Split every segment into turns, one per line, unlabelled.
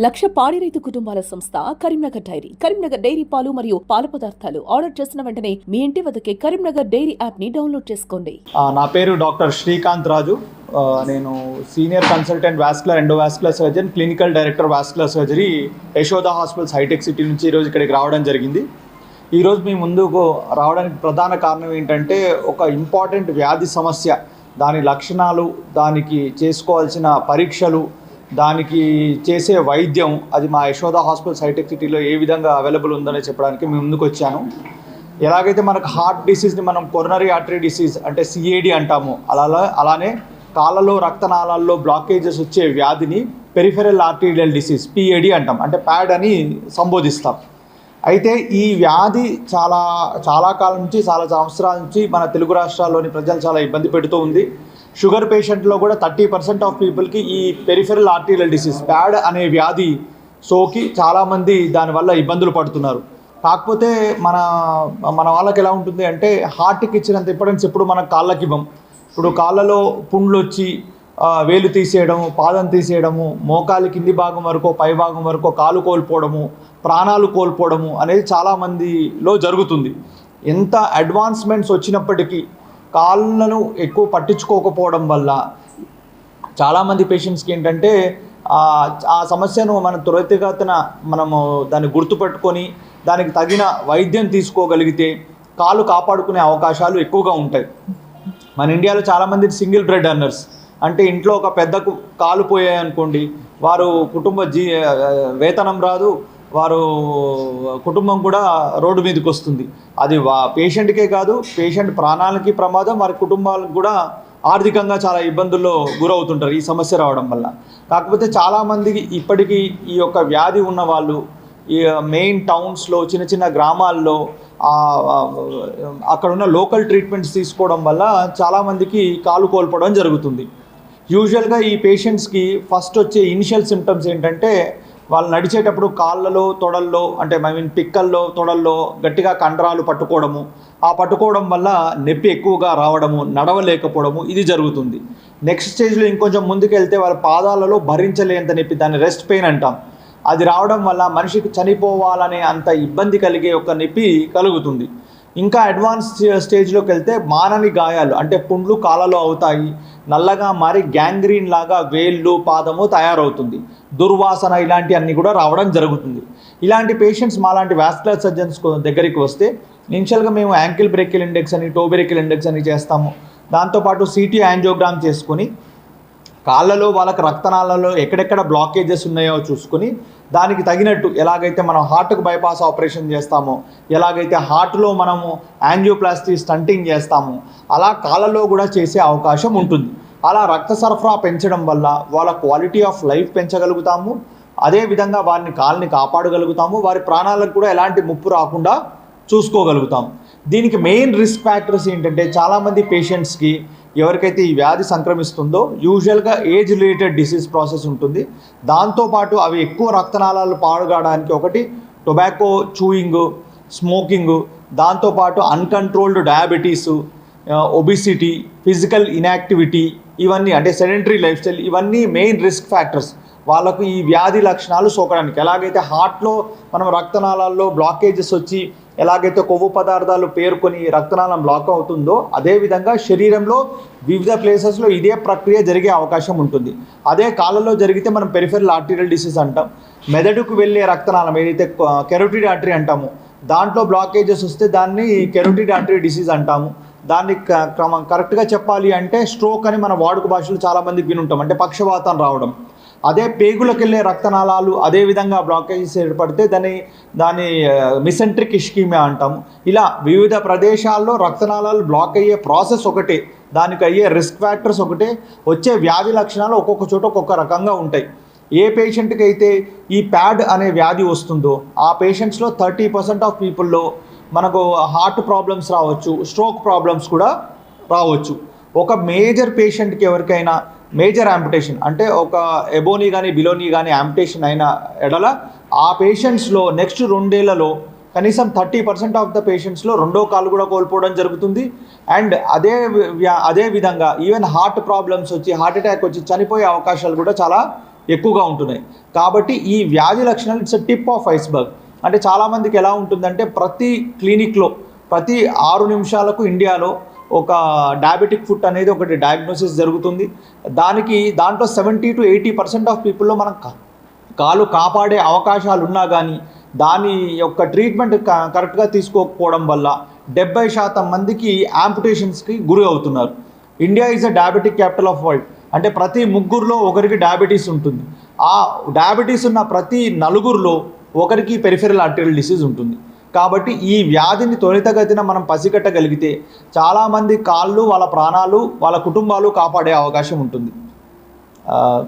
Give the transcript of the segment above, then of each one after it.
లక్ష పాడి రైతు కుటుంబాల సంస్థ కరీంనగర్ డైరీ. కరీంనగర్ డైరీ పాలు మరియు పాల పదార్థాలు ఆర్డర్ చేసిన వెంటనే మీ ఇంటి వద్దకే కరీంనగర్ డైరీ యాప్ ని డౌన్లోడ్ చేసుకోండి.
నా పేరు డాక్టర్ శ్రీకాంత్ రాజు. నేను senior consultant vascular endovascular surgeon, clinical director vascular surgery, Yashoda hospitals Hitech city నుంచి ఈరోజు ఇక్కడికి రావడం జరిగింది. ఈరోజు మీ ముందుకు రావడానికి ప్రధాన కారణం ఏంటంటే ఒక ఇంపార్టెంట్ వ్యాధి సమస్య, దాని లక్షణాలు, దానికి చేసుకోవాల్సిన పరీక్షలు, దానికి చేసే వైద్యం, అది మా యశోదా హాస్పిటల్స్ హైటెక్ సిటీలో ఏ విధంగా అవైలబుల్ ఉందని చెప్పడానికి మేము ముందుకు వచ్చాను. ఎలాగైతే మనకు హార్ట్ డిసీజ్ని మనం కొరోనరీ ఆర్టరీ డిసీజ్ అంటే సిఏడి అంటాము, అలానే కాళ్ళలో రక్తనాళాల్లో బ్లాకేజెస్ వచ్చే వ్యాధిని పెరిఫెరల్ ఆర్టీరియల్ డిసీజ్ పిఏడి అంటాం, అంటే ప్యాడ్ అని సంబోధిస్తాం. అయితే ఈ వ్యాధి చాలా కాలం నుంచి, చాలా సంవత్సరాల నుంచి మన తెలుగు రాష్ట్రాల్లోని ప్రజలు చాలా ఇబ్బంది పెడుతూ ఉంది. షుగర్ పేషెంట్లో కూడా 30% ఆఫ్ పీపుల్కి ఈ పెరిఫెరల్ ఆర్టీరియల్ డిసీజ్ ప్యాడ్ అనే వ్యాధి సోకి చాలామంది దానివల్ల ఇబ్బందులు పడుతున్నారు. కాకపోతే మన వాళ్ళకి ఎలా ఉంటుంది అంటే హార్ట్కి ఇచ్చినంత ఇంపార్టెన్స్ ఎప్పుడు మన కాళ్ళకి ఇవ్వం. ఇప్పుడు కాళ్ళలో పుండ్లు వచ్చి వేలు తీసేయడము, పాదం తీసేయడము, మోకాలి కింది భాగం వరకు, పై భాగం వరకు కాలు కోల్పోవడము, ప్రాణాలు కోల్పోవడము అనేది చాలామందిలో జరుగుతుంది. ఎంత అడ్వాన్స్మెంట్స్ వచ్చినప్పటికీ కాళ్ళను ఎక్కువ పట్టించుకోకపోవడం వల్ల చాలామంది పేషెంట్స్కి ఏంటంటే ఆ సమస్యను మనం త్వరితగతిన మనము దాన్ని గుర్తుపెట్టుకొని దానికి తగిన వైద్యం తీసుకోగలిగితే కాళ్ళు కాపాడుకునే అవకాశాలు ఎక్కువగా ఉంటాయి. మన ఇండియాలో చాలామంది సింగిల్ బ్రెడ్ ఎర్నర్స్, అంటే ఇంట్లో ఒక పెద్ద కాలు పోయాయనుకోండి, వారు వేతనం రాదు, వారు కుటుంబం కూడా రోడ్డు మీదకి వస్తుంది. అది పేషెంట్కే కాదు, పేషెంట్ ప్రాణాలకి ప్రమాదం, వారి కుటుంబాలకు కూడా ఆర్థికంగా చాలా ఇబ్బందుల్లో గురవుతుంటారు ఈ సమస్య రావడం వల్ల. కాకపోతే చాలామందికి ఇప్పటికీ ఈ యొక్క వ్యాధి ఉన్న వాళ్ళు ఈ మెయిన్ టౌన్స్లో, చిన్న చిన్న గ్రామాల్లో అక్కడున్న లోకల్ ట్రీట్మెంట్స్ తీసుకోవడం వల్ల చాలామందికి కాలు కోల్పోవడం జరుగుతుంది. యూజువల్గా ఈ పేషెంట్స్కి ఫస్ట్ వచ్చే ఇనిషియల్ సిమ్టమ్స్ ఏంటంటే వాళ్ళు నడిచేటప్పుడు కాళ్ళలో, తొడల్లో, అంటే పిక్కల్లో, తొడల్లో గట్టిగా కండరాలు పట్టుకోవడము, ఆ పట్టుకోవడం వల్ల నొప్పి ఎక్కువగా రావడము, నడవలేకపోవడము, ఇది జరుగుతుంది. నెక్స్ట్ స్టేజ్లో ఇంకొంచెం ముందుకెళ్తే వాళ్ళ పాదాలలో భరించలేంత నొప్పి, దాన్ని రెస్ట్ పెయిన్ అంటాం, అది రావడం వల్ల మనిషికి చనిపోవాలనే అంత ఇబ్బంది కలిగే ఒక నొప్పి కలుగుతుంది. ఇంకా అడ్వాన్స్ స్టేజ్లోకి వెళ్తే మానని గాయాలు, అంటే పుండ్లు కాళ్ళలో అవుతాయి, నల్లగా మారి గ్యాంగ్రీన్ లాగా వేళ్ళు, పాదము తయారవుతుంది, దుర్వాసన, ఇలాంటి అన్నీ కూడా రావడం జరుగుతుంది. ఇలాంటి పేషెంట్స్ మాలాంటి వాస్కులర్ సర్జన్స్ దగ్గరికి వస్తే ఇనిషియల్గా మేము యాంకిల్ బ్రేకిల్ ఇండెక్స్ అని, టో బ్రేకిల్ ఇండెక్స్ అని చేస్తాము. దాంతోపాటు సిటీ యాంజియోగ్రామ్ చేసుకుని కాళ్ళలో వాళ్ళకి రక్తనాళాలలో ఎక్కడెక్కడ బ్లాకేజెస్ ఉన్నాయో చూసుకుని దానికి తగినట్టు ఎలాగైతే మనం హార్ట్కు బైపాస్ ఆపరేషన్ చేస్తామో, ఎలాగైతే హార్ట్లో మనము యాంజియోప్లాస్టీ స్టంటింగ్ చేస్తామో, అలా కాళ్ళలో కూడా చేసే అవకాశం ఉంటుంది. అలా రక్త సరఫరా పెంచడం వల్ల వాళ్ళ క్వాలిటీ ఆఫ్ లైఫ్ పెంచగలుగుతాము, అదేవిధంగా వారిని కాళ్ళని కాపాడగలుగుతాము, వారి ప్రాణాలకు కూడా ఎలాంటి ముప్పు రాకుండా చూసుకోగలుగుతాము. దీనికి మెయిన్ రిస్క్ ఫ్యాక్టర్స్ ఏంటంటే చాలామంది పేషెంట్స్కి ఎవరికైతే ఈ వ్యాధి సంక్రమిస్తుందో యూజువల్గా ఏజ్ రిలేటెడ్ డిసీజ్ ప్రాసెస్ ఉంటుంది. దాంతోపాటు అవి ఎక్కువ రక్తనాళాలు పాడుగాడానికి ఒకటి టొబాకో చూయింగ్, స్మోకింగ్, దాంతోపాటు uncontrolled diabetes, obesity, physical inactivity, ఇవన్నీ అంటే సెడెంటరీ లైఫ్ స్టైల్, ఇవన్నీ మెయిన్ రిస్క్ ఫ్యాక్టర్స్ వాళ్ళకు ఈ వ్యాధి లక్షణాలు సోకడానికి. ఎలాగైతే హార్ట్లో మనం రక్తనాళాల్లో బ్లాకేజెస్ వచ్చి ఎలాగైతే కొవ్వు పదార్థాలు పేరుకొని రక్తనాళం బ్లాక్ అవుతుందో, అదేవిధంగా శరీరంలో వివిధ ప్లేసెస్లో ఇదే ప్రక్రియ జరిగే అవకాశం ఉంటుంది. అదే కాళ్ళలో జరిగితే మనం పెరిఫెరల్ ఆర్టీరియల్ డిసీజ్ అంటాం. మెదడుకు వెళ్ళే రక్తనాళం ఏదైతే కెరోటిడ్ ఆర్టరీ అంటామో, దాంట్లో బ్లాకేజెస్ వస్తే దాన్ని కెరోటిడ్ ఆర్టరీ డిసీజ్ అంటాము. దాన్ని కరెక్ట్గా చెప్పాలి అంటే స్ట్రోక్ అని మన వాడుక భాషలో చాలామందికి వినుంటాం, అంటే పక్షవాతం రావడం. అదే పేగులకు వెళ్ళే రక్తనాళాలు అదేవిధంగా బ్లాకేజెస్ ఏర్పడితే దాన్ని మిసెంట్రిక్ ఇష్కీమియా అంటాము. ఇలా వివిధ ప్రదేశాల్లో రక్తనాళాలు బ్లాక్ అయ్యే ప్రాసెస్ ఒకటే, దానికి అయ్యే రిస్క్ ఫ్యాక్టర్స్ ఒకటే, వచ్చే వ్యాధి లక్షణాలు ఒక్కొక్క చోట ఒక్కొక్క రకంగా ఉంటాయి. ఏ పేషెంట్కి అయితే ఈ ప్యాడ్ అనే వ్యాధి వస్తుందో ఆ పేషెంట్స్లో 30% ఆఫ్ పీపుల్లో మనకు హార్ట్ ప్రాబ్లమ్స్ రావచ్చు, స్ట్రోక్ ప్రాబ్లమ్స్ కూడా రావచ్చు. ఒక మేజర్ పేషెంట్కి ఎవరికైనా మేజర్ యాంపిటేషన్, అంటే ఒక ఎబోనీ కానీ బిలోనీ కానీ యాంపిటేషన్ అయిన ఎడల ఆ పేషెంట్స్లో నెక్స్ట్ 2 ఏళ్లలో కనీసం 30% ఆఫ్ ద పేషెంట్స్లో రెండో కాలు కూడా కోల్పోవడం జరుగుతుంది. అండ్ అదే విధంగా ఈవెన్ హార్ట్ ప్రాబ్లమ్స్ వచ్చి, హార్ట్ అటాక్ వచ్చి చనిపోయే అవకాశాలు కూడా చాలా ఎక్కువగా ఉంటున్నాయి. కాబట్టి ఈ వ్యాధి లక్షణాలు ఇట్స్ టిప్ ఆఫ్ ఐస్బర్గ్. అంటే చాలామందికి ఎలా ఉంటుందంటే ప్రతి క్లినిక్లో ప్రతి 6 నిమిషాలకు ఇండియాలో ఒక డయాబెటిక్ ఫుట్ అనేది ఒకటి డయాగ్నోసిస్ జరుగుతుంది. దాంట్లో 70 to 80% ఆఫ్ పీపుల్లో మనం కాలు కాపాడే అవకాశాలు ఉన్నా కానీ దాని యొక్క ట్రీట్మెంట్ కరెక్ట్గా తీసుకోకపోవడం వల్ల 70% మందికి యాంపుటేషన్స్కి గురి అవుతున్నారు. India is a diabetic capital of world. అంటే ప్రతి 3 ఒకరికి డయాబెటీస్ ఉంటుంది. ఆ డయాబెటీస్ ఉన్న ప్రతి 4 ఒకరికి పెరిఫెరల్ ఆర్టెరియల్ డిసీజ్ ఉంటుంది. కాబట్టి ఈ వ్యాధిని త్వరితగతిన మనం పసిగట్టగలిగితే చాలామంది కాళ్ళు, వాళ్ళ ప్రాణాలు, వాళ్ళ కుటుంబాలు కాపాడే అవకాశం ఉంటుంది.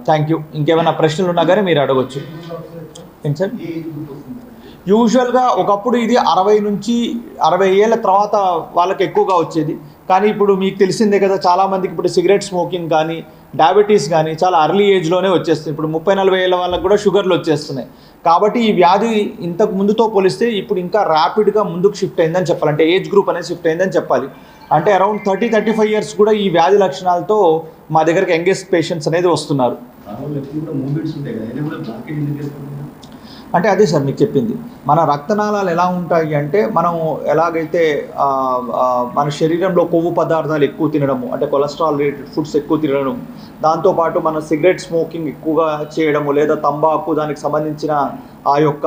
Thank you. ఇంకేమైనా ప్రశ్నలు ఉన్నా కానీ మీరు అడగచ్చు. ఏంటి సార్? యూజువల్గా ఒకప్పుడు ఇది 60 నుంచి 60 ఏళ్ళ తర్వాత వాళ్ళకి ఎక్కువగా వచ్చేది. కానీ ఇప్పుడు మీకు తెలిసిందే కదా, చాలామందికి ఇప్పుడు సిగరెట్ స్మోకింగ్ కానీ డయాబెటీస్ కానీ చాలా అర్లీ ఏజ్లోనే వచ్చేస్తుంది. ఇప్పుడు 30-40 ఏళ్ళ వాళ్ళకి కూడా షుగర్లు వచ్చేస్తున్నాయి. కాబట్టి ఈ వ్యాధి ఇంతకు ముందుతో పోలిస్తే ఇప్పుడు ఇంకా ర్యాపిడ్గా ముందుకు షిఫ్ట్ అయిందని చెప్పాలి. అంటే ఏజ్ గ్రూప్ అనేది షిఫ్ట్ అయిందని చెప్పాలి. అంటే అరౌండ్ 30-35 ఇయర్స్ కూడా ఈ వ్యాధి లక్షణాలతో మా దగ్గరికి యంగెస్ట్ పేషెంట్స్ అనేది వస్తున్నారు. అంటే అదే సార్ మీకు చెప్పింది. మన రక్తనాళాలు ఎలా ఉంటాయి అంటే, మనం ఎలాగైతే మన శరీరంలో కొవ్వు పదార్థాలు ఎక్కువ తినడము, అంటే కొలెస్ట్రాల్ రిలేటెడ్ ఫుడ్స్ ఎక్కువ తినడం, దాంతోపాటు మన సిగరెట్ స్మోకింగ్ ఎక్కువగా చేయడము, లేదా తంబాకు దానికి సంబంధించిన ఆ యొక్క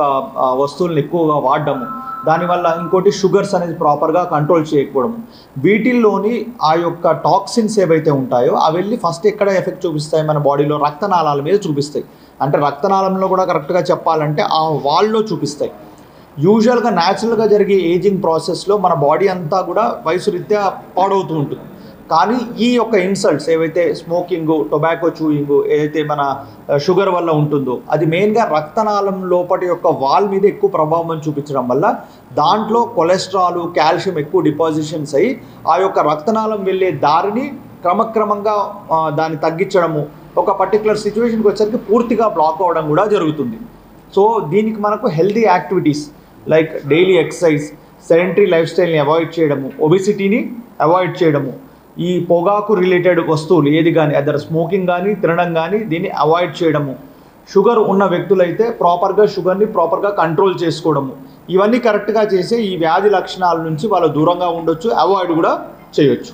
వస్తువులను ఎక్కువగా వాడడము, దానివల్ల ఇంకోటి షుగర్స్ అనేది ప్రాపర్గా కంట్రోల్ చేయకపోవడము, వీటిల్లోని ఆ యొక్క టాక్సిన్స్ ఏవైతే ఉంటాయో అవి వెళ్ళి ఫస్ట్ ఎక్కడ ఎఫెక్ట్ చూపిస్తాయి మన బాడీలో? రక్తనాళాల మీద చూపిస్తాయి. అంటే రక్తనాళంలో కూడా కరెక్ట్గా చెప్పాలంటే ఆ వాల్లో చూపిస్తాయి. యూజువల్గా న్యాచురల్గా జరిగే ఏజింగ్ ప్రాసెస్లో మన బాడీ అంతా కూడా వయసు రీత్యా పాడవుతూ ఉంటుంది. కానీ ఈ యొక్క ఇన్సల్ట్స్ ఏవైతే స్మోకింగు, టొబాకో చూయింగు, ఏదైతే మన షుగర్ వల్ల ఉంటుందో అది మెయిన్గా రక్తనాళం లోపటి యొక్క వాల్ మీద ఎక్కువ ప్రభావం చూపించడం వల్ల దాంట్లో కొలెస్ట్రాల్, కాల్షియం ఎక్కువ డిపాజిషన్స్ అయ్యి ఆ యొక్క రక్తనాళం వెళ్ళే దారిని క్రమక్రమంగా దాన్ని తగ్గించడము, ఒక పర్టికులర్ సిచ్యువేషన్కి వచ్చేసరికి పూర్తిగా బ్లాక్ అవ్వడం కూడా జరుగుతుంది. సో దీనికి మనకు healthy activities like daily exercise, sedentary life స్టైల్ని అవాయిడ్ చేయడము, ఒబిసిటీని అవాయిడ్ చేయడము, ఈ పొగాకు రిలేటెడ్ వస్తువులు ఏది కానీ అదర్ స్మోకింగ్ కానీ తినడం కానీ దీన్ని అవాయిడ్ చేయడము, షుగర్ ఉన్న వ్యక్తులైతే ప్రాపర్గా షుగర్ని ప్రాపర్గా కంట్రోల్ చేసుకోవడము, ఇవన్నీ కరెక్ట్గా చేసే ఈ వ్యాధి లక్షణాల నుంచి వాళ్ళు దూరంగా ఉండొచ్చు, అవాయిడ్ కూడా చేయొచ్చు.